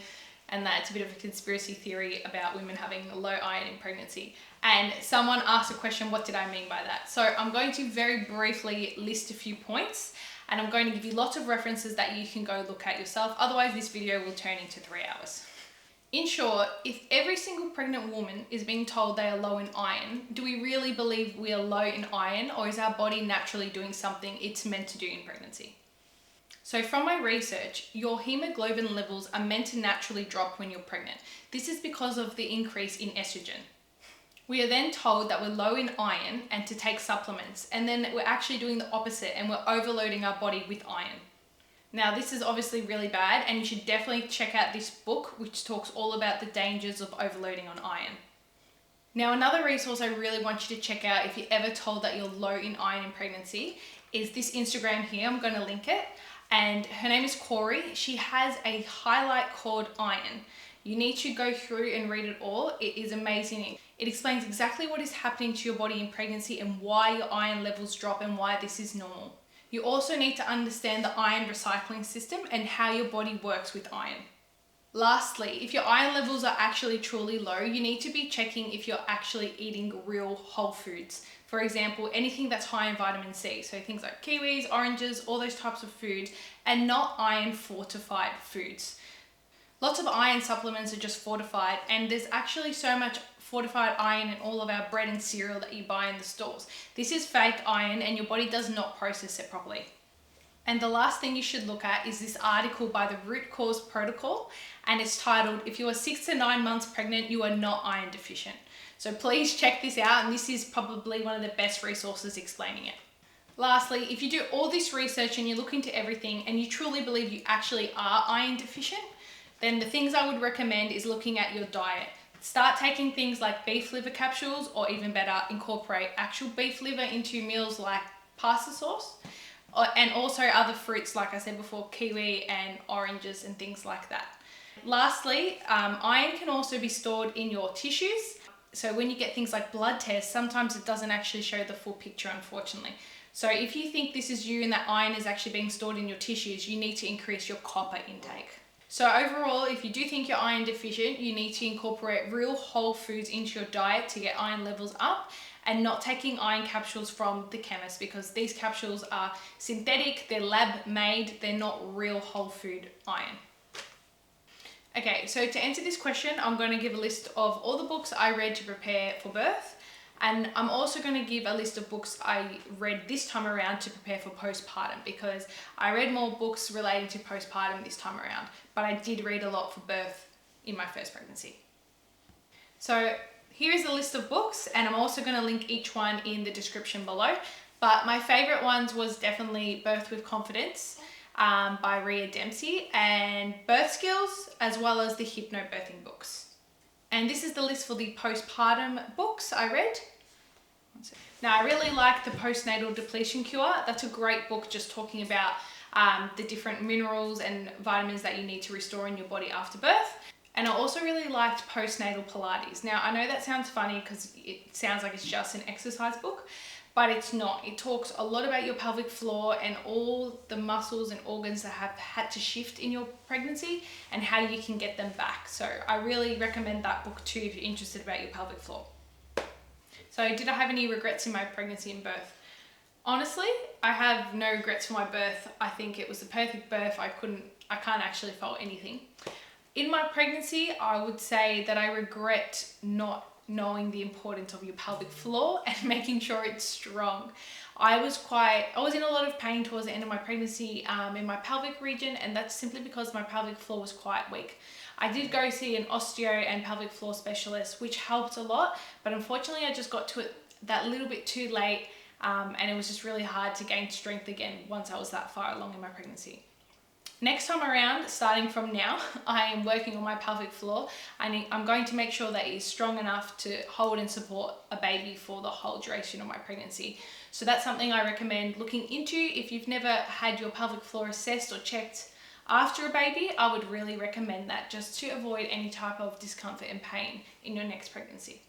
and that it's a bit of a conspiracy theory about women having low iron in pregnancy. And someone asked a question, what did I mean by that? So I'm going to very briefly list a few points, and I'm going to give you lots of references that you can go look at yourself. Otherwise, this video will turn into 3 hours. In short, if every single pregnant woman is being told they are low in iron, do we really believe we are low in iron, or is our body naturally doing something it's meant to do in pregnancy? So from my research, your hemoglobin levels are meant to naturally drop when you're pregnant. This is because of the increase in estrogen. We are then told that we're low in iron and to take supplements, and then we're actually doing the opposite and we're overloading our body with iron. Now this is obviously really bad, and you should definitely check out this book which talks all about the dangers of overloading on iron. Now another resource I really want you to check out if you're ever told that you're low in iron in pregnancy is this Instagram here. I'm going to link it, and her name is Corey. She has a highlight called Iron. You need to go through and read it all. It is amazing. It explains exactly what is happening to your body in pregnancy and why your iron levels drop and why this is normal. You also need to understand the iron recycling system and how your body works with iron. Lastly, if your iron levels are actually truly low, you need to be checking if you're actually eating real whole foods. For example, anything that's high in vitamin C, so things like kiwis, oranges, all those types of foods, and not iron fortified foods. Lots of iron supplements are just fortified, and there's actually so much fortified iron in all of our bread and cereal that you buy in the stores. This is fake iron and your body does not process it properly. And the last thing you should look at is this article by the Root Cause Protocol, and it's titled, "If you are 6 to 9 months pregnant, you are not iron deficient." So please check this out, and this is probably one of the best resources explaining it. Lastly, if you do all this research and you look into everything and you truly believe you actually are iron deficient, then the things I would recommend is looking at your diet. Start taking things like beef liver capsules, or even better, incorporate actual beef liver into meals like pasta sauce, and also other fruits, like I said before, kiwi and oranges and things like that. Lastly, iron can also be stored in your tissues. So when you get things like blood tests, sometimes it doesn't actually show the full picture, unfortunately. So if you think this is you and that iron is actually being stored in your tissues, you need to increase your copper intake. So overall, if you do think you're iron deficient, you need to incorporate real whole foods into your diet to get iron levels up, and not taking iron capsules from the chemist, because these capsules are synthetic, they're lab made, they're not real whole food iron. Okay, so to answer this question, I'm going to give a list of all the books I read to prepare for birth, and I'm also going to give a list of books I read this time around to prepare for postpartum, because I read more books relating to postpartum this time around, but I did read a lot for birth in my first pregnancy. So here is a list of books, and I'm also going to link each one in the description below, but my favorite ones was definitely Birth with Confidence by Rhea Dempsey, and Birth Skills, as well as the Hypnobirthing books. And this is the list for the postpartum books I read. Now, I really like the Postnatal Depletion Cure. That's a great book just talking about the different minerals and vitamins that you need to restore in your body after birth. And I also really liked Postnatal Pilates. Now, I know that sounds funny because it sounds like it's just an exercise book, but it's not. It talks a lot about your pelvic floor and all the muscles and organs that have had to shift in your pregnancy and how you can get them back. So I really recommend that book too if you're interested about your pelvic floor. So did I have any regrets in my pregnancy and birth? Honestly, I have no regrets for my birth. I think it was the perfect birth. I can't actually fault anything. In my pregnancy, I would say that I regret not knowing the importance of your pelvic floor and making sure it's strong. I was in a lot of pain towards the end of my pregnancy in my pelvic region, and that's simply because my pelvic floor was quite weak. I did go see an osteo and pelvic floor specialist, which helped a lot, but unfortunately I just got to it that little bit too late, and it was just really hard to gain strength again once I was that far along in my pregnancy. Next time around, starting from now, I am working on my pelvic floor, and I'm going to make sure that it is strong enough to hold and support a baby for the whole duration of my pregnancy. So that's something I recommend looking into. If you've never had your pelvic floor assessed or checked after a baby, I would really recommend that, just to avoid any type of discomfort and pain in your next pregnancy.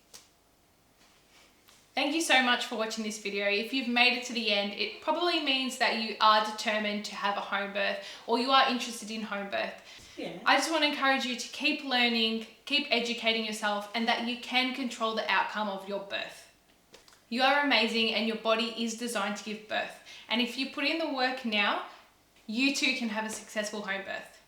Thank you so much for watching this video. If you've made it to the end, it probably means that you are determined to have a home birth, or you are interested in home birth. Yeah. I just want to encourage you to keep learning, keep educating yourself, and that you can control the outcome of your birth. You are amazing, and your body is designed to give birth. And if you put in the work now, you too can have a successful home birth.